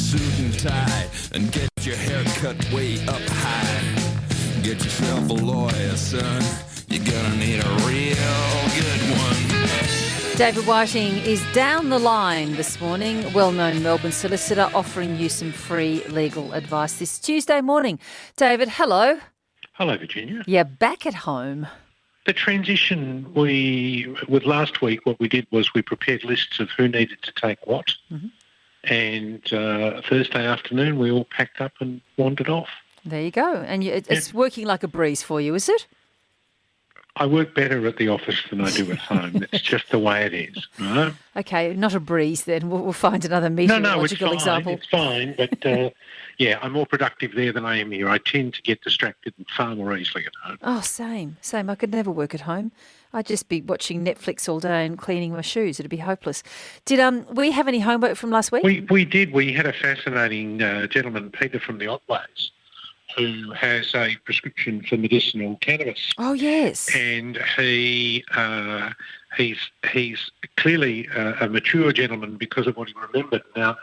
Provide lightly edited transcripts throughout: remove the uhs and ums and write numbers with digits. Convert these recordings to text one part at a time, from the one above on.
suit and tie and get your hair cut way up high. Get yourself a lawyer, son. You're gonna need a real good one. David Whiting is down the line this morning, well-known Melbourne solicitor, offering you some free legal advice this Tuesday morning. David, hello. Hello, Virginia. Yeah, back at home. The transition, with last week, what we did was we prepared lists of who needed to take what. Mm-hmm. And Thursday afternoon, we all packed up and wandered off. There you go. And it's working like a breeze for you, is it? I work better at the office than I do at home. It's just the way it is, right? Okay, not a breeze then. We'll find another meteorological example. It's fine, but yeah, I'm more productive there than I am here. I tend to get distracted far more easily at home. Oh, same. I could never work at home. I'd just be watching Netflix all day and cleaning my shoes. It'd be hopeless. Did we have any homework from last week? We did. We had a fascinating gentleman, Peter from the Otways, who has a prescription for medicinal cannabis. Oh, yes. And he's clearly a mature gentleman because of what he remembered. Now,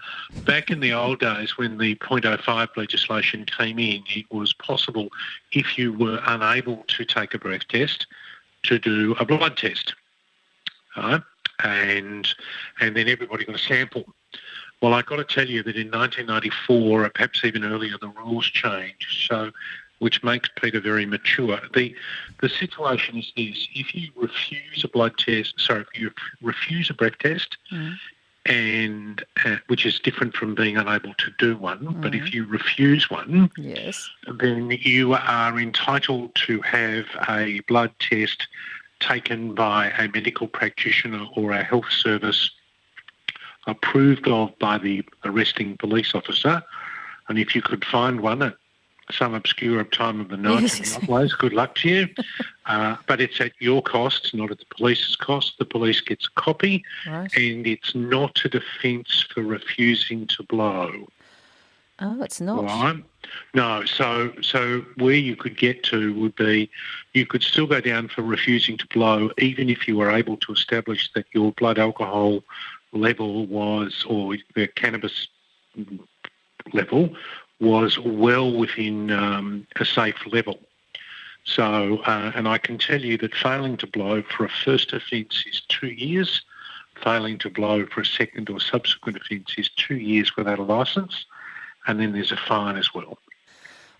back in the old days when the .05 legislation came in, it was possible, if you were unable to take a breath test, to do a blood test. And then everybody got a sample. Well, I've got to tell you that in 1994, or perhaps even earlier, the rules changed, which makes Peter very mature. The situation is this: if you refuse a if you refuse a breath test, and which is different from being unable to do one, but if you refuse one, yes, then you are entitled to have a blood test taken by a medical practitioner or a health service approved of by the arresting police officer. And if you could find one at some obscure time of the night, yes, good luck to you. But it's at your cost, not at the police's cost. The police gets a copy, right, and it's not a defence for refusing to blow. Oh, it's not. Right? No, so where you could get to would be you could still go down for refusing to blow even if you were able to establish that your blood alcohol level was, or the cannabis level was well within a safe level. So, and I can tell you that failing to blow for a first offence is 2 years. Failing to blow for a second or subsequent offence is 2 years without a licence. And then there's a fine as well.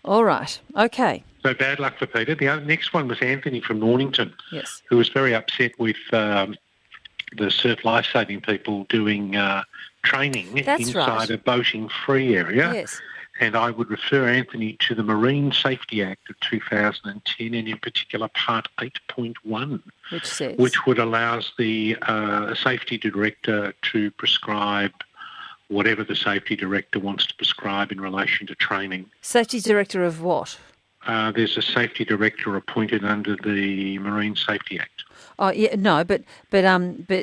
All right. Okay. So bad luck for Peter. The next one was Anthony from Mornington, yes, who was very upset with the surf lifesaving people doing training inside a boating-free area. Yes. And I would refer Anthony to the Marine Safety Act of 2010, and in particular Part 8.1, which would allow the safety director to prescribe whatever the safety director wants to prescribe in relation to training. Safety director of what? There's a safety director appointed under the Marine Safety Act. Oh yeah, no, but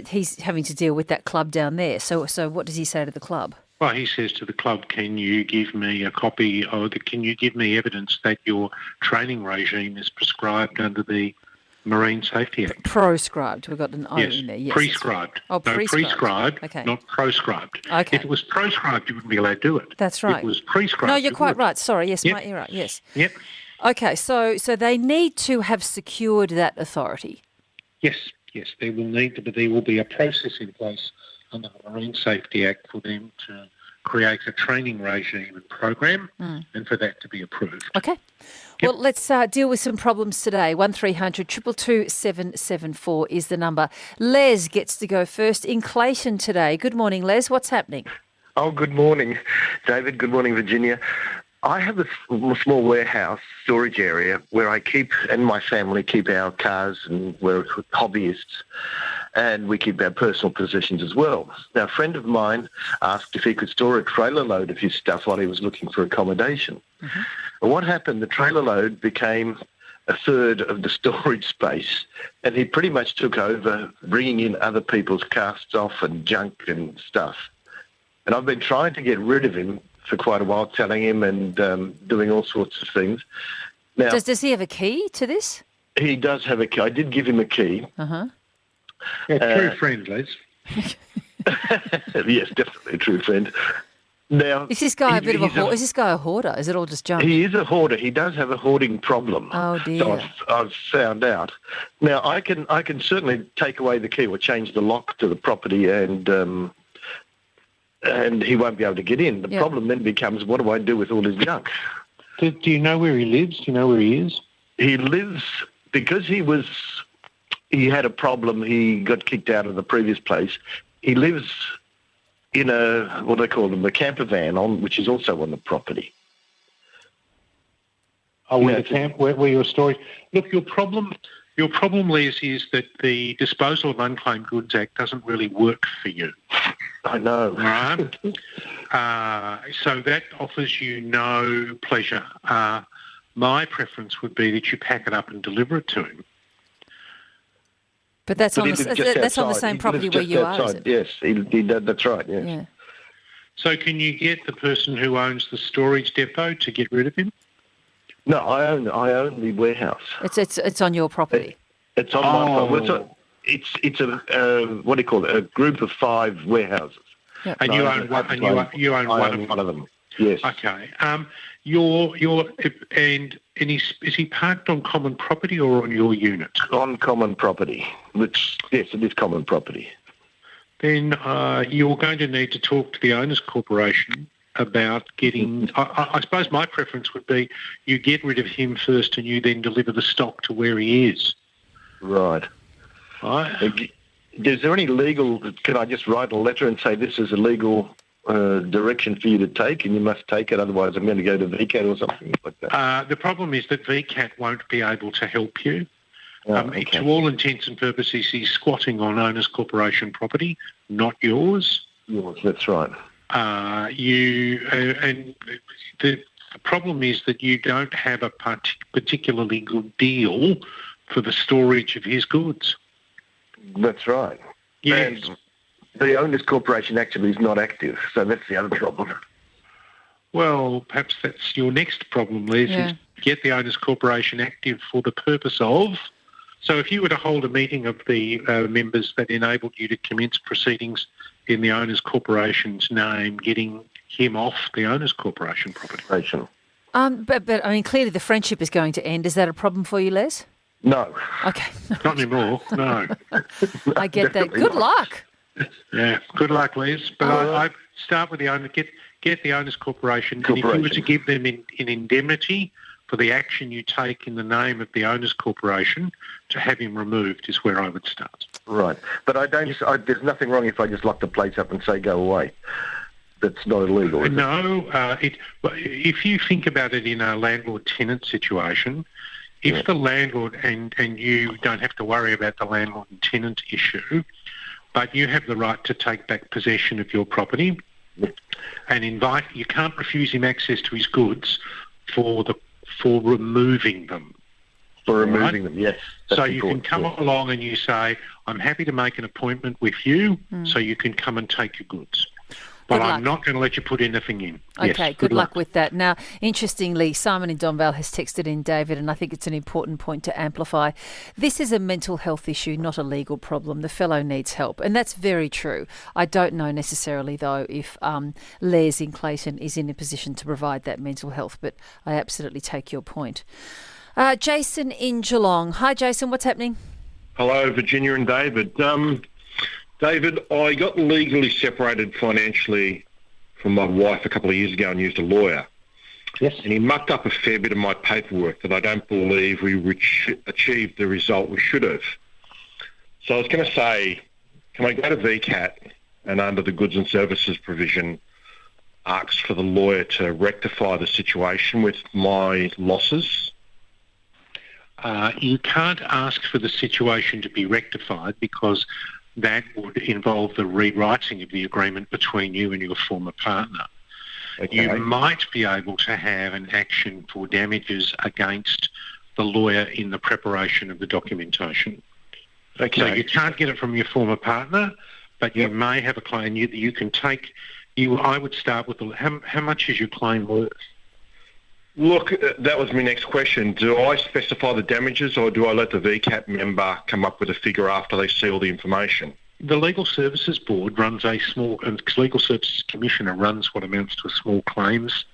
he's having to deal with that club down there. So what does he say to the club? Well, he says to the club, can you give me a copy, or can you give me evidence that your training regime is prescribed under the Marine Safety Act? Proscribed. We've got an O in there. Yes. Prescribed. Oh, prescribed. No, prescribed, okay, not proscribed. Okay. If it was proscribed, you wouldn't be allowed to do it. That's right. If it was prescribed. No, you're quite right. Sorry. Yes, yep. You're right. Yes. Yep. Okay, so they need to have secured that authority. Yes, there will need to be. There will be a process in place under the Marine Safety Act for them to create a training regime and program, and for that to be approved. Okay. Well, let's deal with some problems today. 1300 222 774 is the number. Les gets to go first in Clayton today. Good morning, Les. What's happening? Oh, good morning, David. Good morning, Virginia. I have a small warehouse storage area where I keep, and my family keep, our cars, and we're hobbyists, and we keep our personal possessions as well. Now, a friend of mine asked if he could store a trailer load of his stuff while he was looking for accommodation. Mm-hmm. And what happened, the trailer load became a third of the storage space, and he pretty much took over bringing in other people's casts off and junk and stuff. And I've been trying to get rid of him for quite a while, telling him and doing all sorts of things. Now, does he have a key to this? He does have a key. I did give him a key. Uh-huh. A true friend, Les. Yes, definitely a true friend. Now, Is this guy is this guy a hoarder? Is it all just junk? He is a hoarder. He does have a hoarding problem. Oh dear. So I've found out. Now I can certainly take away the key or change the lock to the property, and he won't be able to get in. The problem then becomes, what do I do with all his junk? Do you know where he lives? Do you know where he is? He lives, because he had a problem. He got kicked out of the previous place. He lives in what they call them, a camper van, which is also on the property. Oh, where your storage. Look, your problem, Les, is that the Disposal of Unclaimed Goods Act doesn't really work for you. I know. Right? So that offers you no pleasure. My preference would be that you pack it up and deliver it to him. But that's on the same property where you are, is it? Yes, he did. That's right. Yes. Yeah. So can you get the person who owns the storage depot to get rid of him? No, I own the warehouse. It's on your property. It's on my property. It's a what do you call it? A group of 5 warehouses. Yep. And you own one. And you own one of them. Yes. Okay. Is he parked on common property or on your unit? On common property. Yes, it is common property. Then you're going to need to talk to the Owners Corporation about getting... I suppose my preference would be you get rid of him first and you then deliver the stock to where he is. Right. Is there any legal... Can I just write a letter and say this is a legal direction for you to take and you must take it, otherwise I'm going to go to VCAT or something like that? The problem is that VCAT won't be able to help you. Okay. To all intents and purposes, he's squatting on Owners Corporation property, not yours. Yours, that's right. And the problem is that you don't have a particularly good deal for the storage of his goods. That's right. Yes. And the Owners Corporation actually is not active, so that's the other problem. Well, perhaps that's your next problem, Les, is get the Owners Corporation active for the purpose of... So if you were to hold a meeting of the members that enabled you to commence proceedings in the Owners Corporation's name, getting him off the Owners Corporation property. But I mean, clearly the friendship is going to end. Is that a problem for you, Les? No. Okay. Not anymore, no. I get that. Good luck. Yeah, good luck, Les. But I start with the owner, get the Owners Corporation. And if you were to give them an indemnity for the action you take in the name of the Owners Corporation, to have him removed is where I would start. Right. But there's nothing wrong if I just lock the place up and say go away. That's not illegal, is it? No. If you think about it in a landlord-tenant situation, if the landlord, and you don't have to worry about the landlord and tenant issue, but you have the right to take back possession of your property and you can't refuse him access to his goods for removing them. For removing them, yes. So you can come along and you say, I'm happy to make an appointment with you so you can come and take your goods. But I'm not going to let you put anything in. Okay, yes, good luck with that. Now, interestingly, Simon in Donvale has texted in, David, and I think it's an important point to amplify. This is a mental health issue, not a legal problem. The fellow needs help, and that's very true. I don't know necessarily, though, if Les in Clayton is in a position to provide that mental health, but I absolutely take your point. Jason in Geelong. Hi, Jason. What's happening? Hello, Virginia and David. David, I got legally separated financially from my wife a couple of years ago and used a lawyer. Yes. And he mucked up a fair bit of my paperwork that I don't believe we achieved the result we should have. So I was going to say, can I go to VCAT and under the goods and services provision ask for the lawyer to rectify the situation with my losses? You can't ask for the situation to be rectified because that would involve the rewriting of the agreement between you and your former partner. Okay. You might be able to have an action for damages against the lawyer in the preparation of the documentation. Okay. So you can't get it from your former partner, but you may have a claim. You can take... I would start with how much is your claim worth? Look, that was my next question. Do I specify the damages or do I let the VCAT member come up with a figure after they see all the information? The Legal Services Board runs and Legal Services Commissioner runs what amounts to a small claims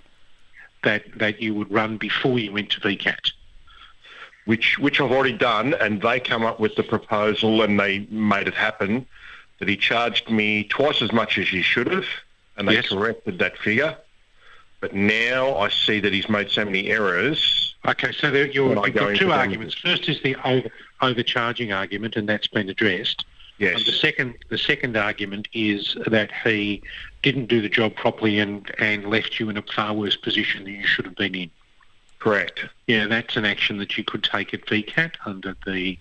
that you would run before you went to VCAT. Which I've already done, and they come up with the proposal and they made it happen that he charged me twice as much as he should have, and they corrected that figure. But now I see that he's made so many errors. Okay, so you've got two arguments. First is the overcharging argument, and that's been addressed. Yes. And the second argument is that he didn't do the job properly and left you in a far worse position than you should have been in. Correct. Yeah, that's an action that you could take at VCAT under the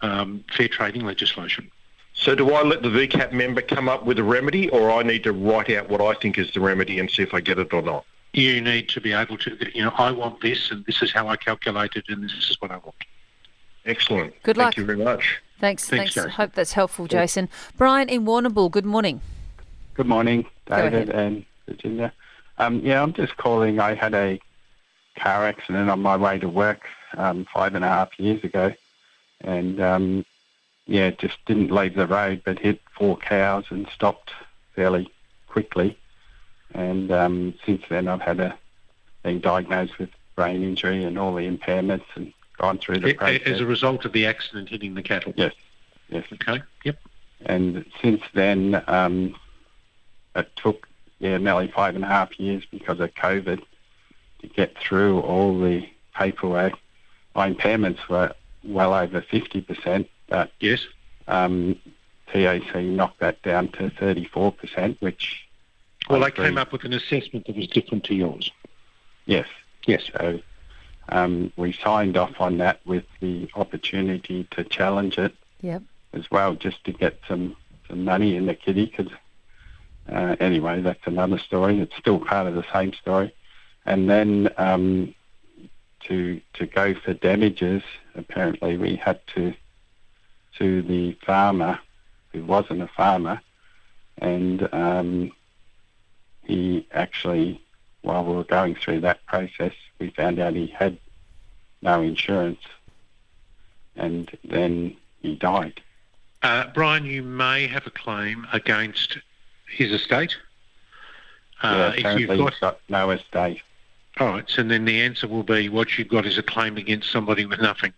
fair trading legislation. So do I let the VCAT member come up with a remedy, or I need to write out what I think is the remedy and see if I get it or not? You need to be able to, I want this, and this is how I calculate it, and this is what I want. Excellent. Good luck. Thank you very much. Thanks. Jason. Hope that's helpful, Jason. Brian in Warrnambool, good morning. Good morning, David ahead. and Virginia. I'm just calling. I had a car accident on my way to work 5.5 years ago, and just didn't leave the road but hit 4 cows and stopped fairly quickly. And since then I've been diagnosed with brain injury and all the impairments and gone through the process. As a result of the accident hitting the cattle? Yes. Okay, yep. And since then it took nearly 5.5 years because of COVID to get through all the paperwork. My impairments were well over 50%, but yes, TAC knocked that down to 34%, which... Well, they came up with an assessment that was different to yours. Yes. Yes. So we signed off on that with the opportunity to challenge it as well, just to get some money in the kitty, because anyway, that's another story. It's still part of the same story. And then to go for damages, apparently we had to sue the farmer, who wasn't a farmer, and he actually, while we were going through that process, we found out he had no insurance, and then he died. Brian, you may have a claim against his estate. Apparently he's got no estate. All right, so then the answer will be what you've got is a claim against somebody with nothing.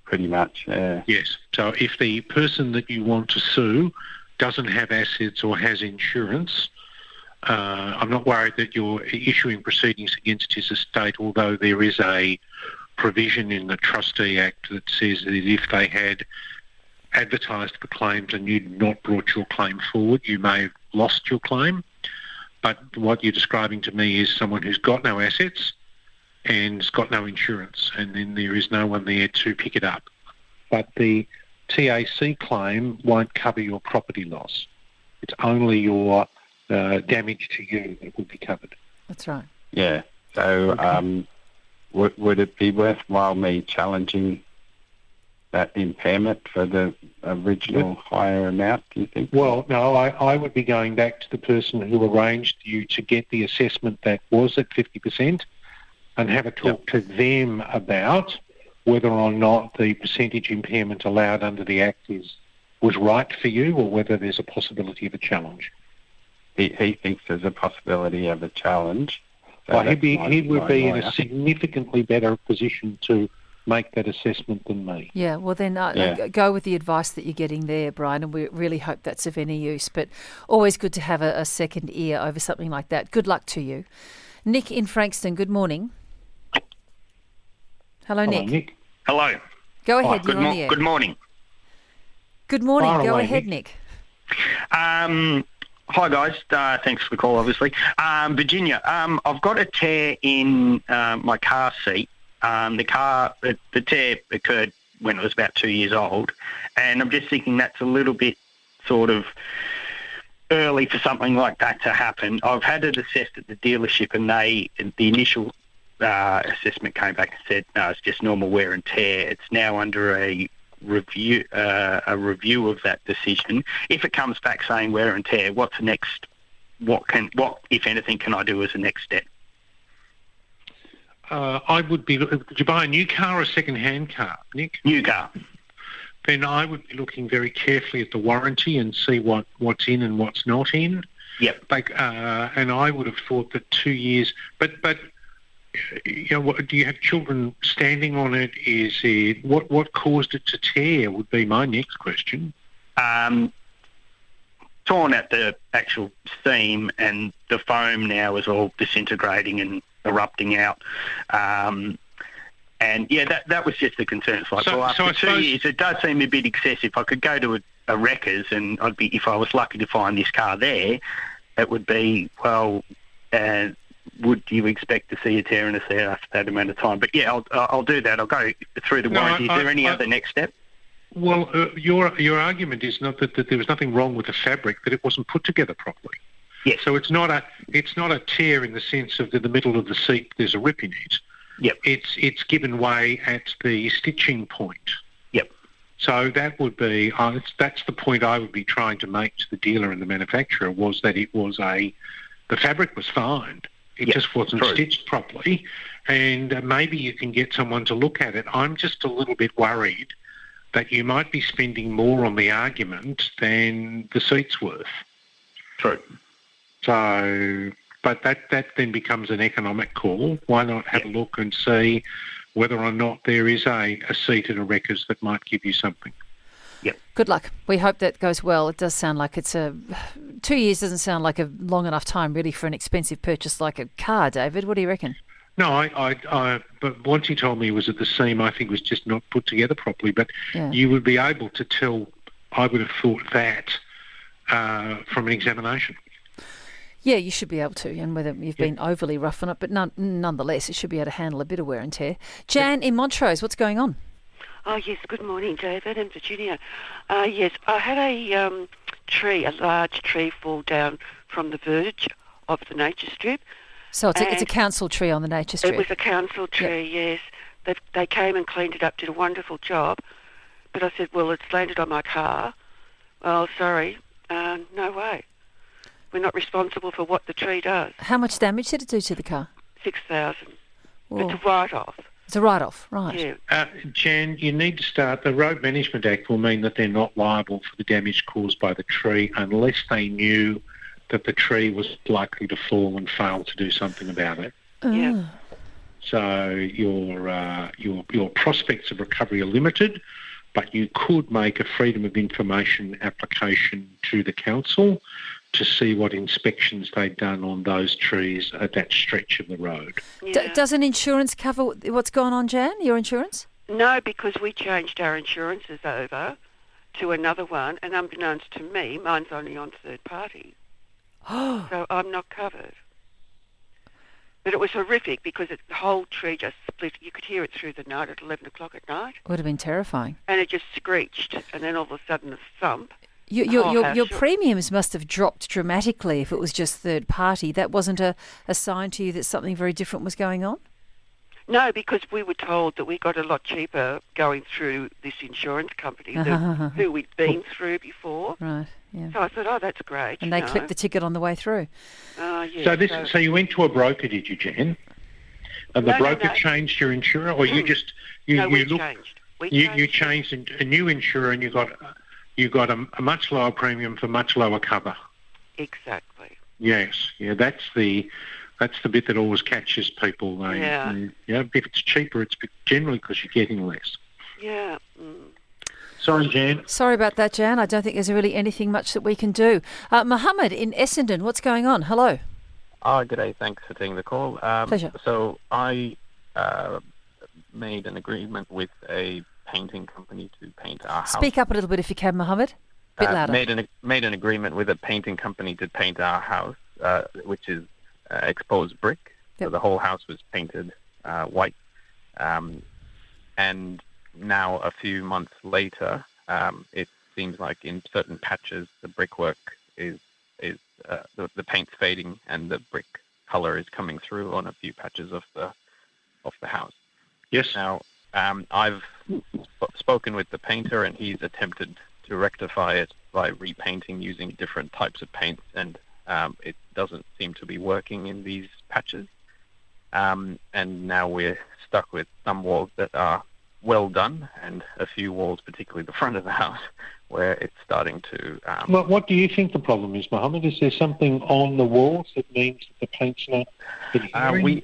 Pretty much, yeah. Yes, so if the person that you want to sue doesn't have assets or has insurance, I'm not worried that you're issuing proceedings against his estate, although there is a provision in the Trustee Act that says that if they had advertised for claims and you'd not brought your claim forward, you may have lost your claim. But what you're describing to me is someone who's got no assets and has got no insurance, and then there is no one there to pick it up. But the TAC claim won't cover your property loss. It's only your damage to you that will be covered. That's right. Yeah. So would it be worthwhile me challenging that impairment for the original higher amount, do you think? Well, no, I would be going back to the person who arranged you to get the assessment that was at 50% and have a talk to them about whether or not the percentage impairment allowed under the Act was right for you, or whether there's a possibility of a challenge. He thinks there's a possibility of a challenge. So well, he would be in a significantly better position to make that assessment than me. Yeah, well then go with the advice that you're getting there, Brian, and we really hope that's of any use. But always good to have a second ear over something like that. Good luck to you. Nick in Frankston, good morning. Hello, Nick. Hello. Go ahead, you're on the air. Good morning. Good morning. Fire Go away, ahead, Nick. Hi, guys. Thanks for the call, obviously. Virginia, I've got a tear in my car seat. The tear occurred when it was about 2 years old, and I'm just thinking that's a little bit sort of early for something like that to happen. I've had it assessed at the dealership, and the initial assessment came back and said, no, it's just normal wear and tear. It's now under a review of that decision. If it comes back saying wear and tear, what's the next? What if anything can I do as a next step? Did you buy a new car or a second-hand car, Nick? New car. then I would be looking very carefully at the warranty and see what's in and what's not in. Yep. And I would have thought that 2 years, but you know, do you have children standing on it? Is it what caused it to tear? Would be my next question. Torn at the actual seam, and the foam now is all disintegrating and erupting out. And yeah, that was just the concern. It's like, after 2 years, it does seem a bit excessive. I could go to a wreckers, and if I was lucky to find this car there, it would be, would you expect to see a tear in a seat after that amount of time? But yeah, I'll do that. I'll go through the warranty. Is there any other next step? Well, your argument is not that there was nothing wrong with the fabric, that it wasn't put together properly. Yes. So it's not a tear in the sense of the middle of the seat there's a rip in it. Yep. It's given way at the stitching point. Yep. So that would be that's the point I would be trying to make to the dealer and the manufacturer, was that it was the fabric was fine. It just wasn't stitched properly, and maybe you can get someone to look at it. I'm just a little bit worried that you might be spending more on the argument than the seat's worth. True. So, but that then becomes an economic call. Why not have a look and see whether or not there is a seat at a wreckers that might give you something? Yep. Good luck. We hope that goes well. It does sound like it's 2 years doesn't sound like a long enough time really for an expensive purchase like a car, David. What do you reckon? No, but once he told me it was at the seam, I think it was just not put together properly. But you would be able to tell, I would have thought that from an examination. Yeah, you should be able to, and whether you've been overly rough on it, but nonetheless, it should be able to handle a bit of wear and tear. Jan in Montrose, what's going on? Oh, yes, good morning, David and Virginia. Yes, I had a large tree fall down from the verge of the nature strip. So it's a council tree on the nature strip? It was a council tree, yes. They came and cleaned it up, did a wonderful job. But I said, well, it's landed on my car. Oh, sorry, no way. We're not responsible for what the tree does. How much damage did it do to the car? 6,000. It's a write-off. It's a write-off, right. Yeah. Jan, you need to start. The Road Management Act will mean that they're not liable for the damage caused by the tree unless they knew that the tree was likely to fall and fail to do something about it. Yeah. So your prospects of recovery are limited, but you could make a Freedom of Information application to the council to see what inspections they've done on those trees at that stretch of the road. Yeah. Doesn't insurance cover what's gone on, Jan, your insurance? No, because we changed our insurances over to another one, and unbeknownst to me, mine's only on third party. So I'm not covered. But it was horrific because the whole tree just split. You could hear it through the night at 11 o'clock at night. Would have been terrifying. And it just screeched, and then all of a sudden a thump. Your premiums must have dropped dramatically if it was just third party. That wasn't a sign to you that something very different was going on? No, because we were told that we got a lot cheaper going through this insurance company than who we'd been through before. Right, yeah. So I thought, oh, that's great. And they clipped the ticket on the way through. Yeah, so you went to a broker, did you, Jan? And the broker changed your insurer, or you just we changed. You changed a new insurer, and you got a much lower premium for much lower cover. Exactly. Yes, yeah, that's the bit that always catches people. If it's cheaper, it's generally because you're getting less. Yeah. Sorry, Jan. Sorry about that, Jan. I don't think there's really anything much that we can do. Mohammed in Essendon, what's going on? Hello. Good day. Thanks for taking the call. Pleasure. So I made an agreement with a painting company to paint our house. Speak up a little bit if you can, Mohammed. A bit louder. Made an agreement with a painting company to paint our house, which is exposed brick. Yep. So the whole house was painted white. And now, a few months later, it seems like in certain patches the brickwork is the paint's fading and the brick color is coming through on a few patches of the house. Yes. Now, I've spoken with the painter, and he's attempted to rectify it by repainting using different types of paints, and it doesn't seem to be working in these patches. And now we're stuck with some walls that are well done, and a few walls, particularly the front of the house, where it's starting to... Well, what do you think the problem is, Mohammed? Is there something on the walls that means that the paint's not adhering?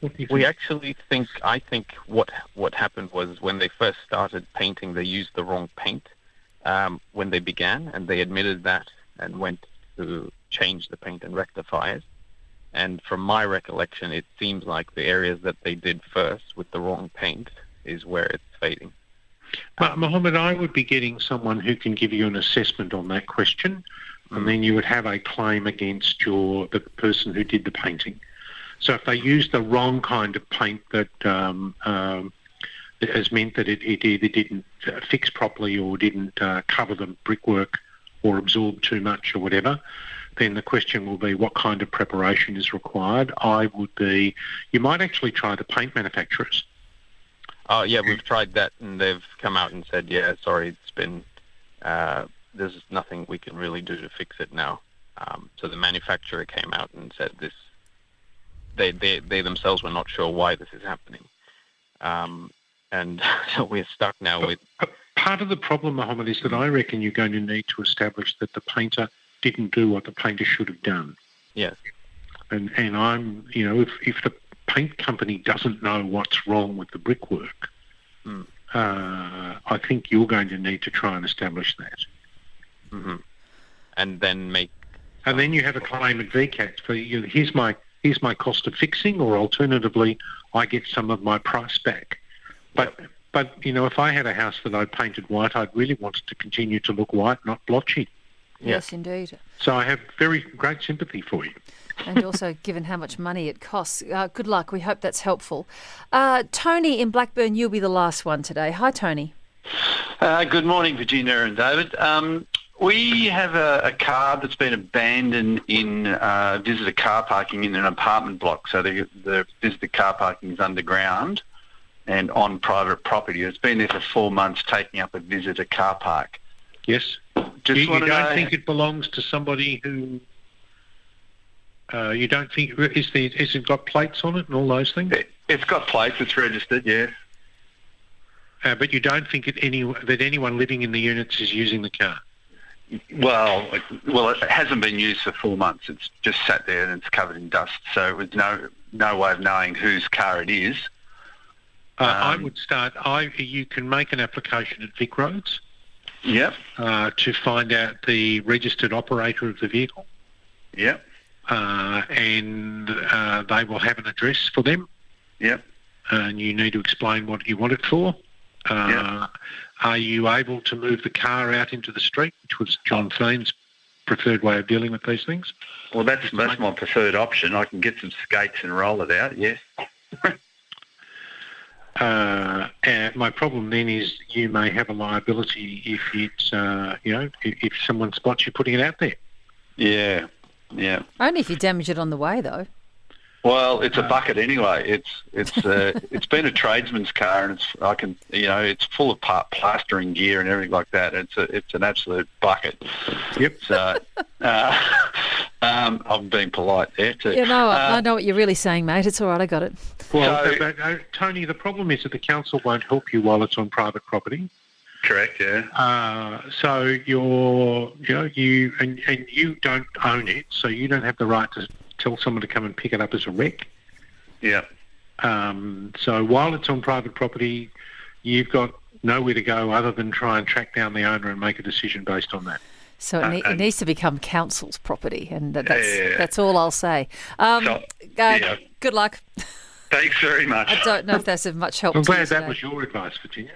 I think what happened was when they first started painting, they used the wrong paint when they began, and they admitted that and went to change the paint and rectify it. And from my recollection, it seems like the areas that they did first with the wrong paint is where it's fading. But Mohammed, I would be getting someone who can give you an assessment on that question, and then you would have a claim against the person who did the painting. So if they used the wrong kind of paint that has meant that it either didn't fix properly or didn't cover the brickwork or absorb too much or whatever, then the question will be what kind of preparation is required. You might actually try the paint manufacturers. Oh, yeah, we've tried that, and they've come out and said, yeah, sorry, it's been, there's nothing we can really do to fix it now. So the manufacturer came out and said this, they themselves were not sure why this is happening. And so we're stuck now with... Part of the problem, Mohammed, is that I reckon you're going to need to establish that the painter didn't do what the painter should have done. Yes. And I'm, if the paint company doesn't know what's wrong with the brickwork, I think you're going to need to try and establish that. Mm-hmm. And then then you have a claim at VCAT for here's my cost of fixing, or alternatively, I get some of my price back. But if I had a house that I painted white, I'd really want it to continue to look white, not blotchy. Yes, indeed. So I have very great sympathy for you. And also, given how much money it costs, good luck. We hope that's helpful. Tony in Blackburn, you'll be the last one today. Hi, Tony. Good morning, Virginia and David. We have a car that's been abandoned in visitor car parking in an apartment block. So the visitor car parking is underground and on private property. It's been there for 4 months, taking up a visitor car park. Yes. You don't think it belongs to somebody who... you don't think... Has it got plates on it and all those things? It's got plates. It's registered, yeah. But you don't think that anyone living in the units is using the car? Well, it hasn't been used for 4 months. It's just sat there and it's covered in dust. So there's no way of knowing whose car it is. I would start... You can make an application at Vic Roads. Yep. To find out the registered operator of the vehicle. Yep. And they will have an address for them. Yep. And you need to explain what you want it for. Yep. Are you able to move the car out into the street, which was John Fane's preferred way of dealing with these things? Well, that's my preferred option. I can get some skates and roll it out, yes. My problem then is you may have a liability if it's, if someone spots you putting it out there. Yeah, yeah. Only if you damage it on the way, though. Well, it's a bucket anyway. It's been a tradesman's car, and it's full of plastering gear and everything like that. It's an absolute bucket. Yep. So I'm being polite there too. Yeah, no, I know what you're really saying, mate. It's all right. I got it. Well, Tony, the problem is that the council won't help you while it's on private property. Correct. Yeah. So you don't own it, so you don't have the right to tell someone to come and pick it up as a wreck. Yeah. So while it's on private property, you've got nowhere to go other than try and track down the owner and make a decision based on that. So it needs to become council's property, and that's all I'll say. Good luck. Thanks very much. I don't know if that's of much help. I'm to glad you that today. was your advice, Virginia.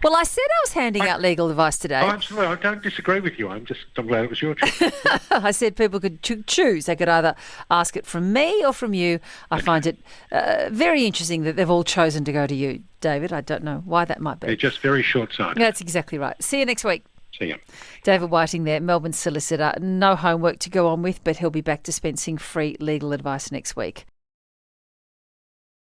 Well, I said I was handing out legal advice today. Oh, absolutely. I don't disagree with you. I'm glad it was your choice. I said people could choose. They could either ask it from me or from you. I find it very interesting that they've all chosen to go to you, David. I don't know why that might be. They're just very short-sighted. That's exactly right. See you next week. See ya. David Whiting there, Melbourne solicitor. No homework to go on with, but he'll be back dispensing free legal advice next week.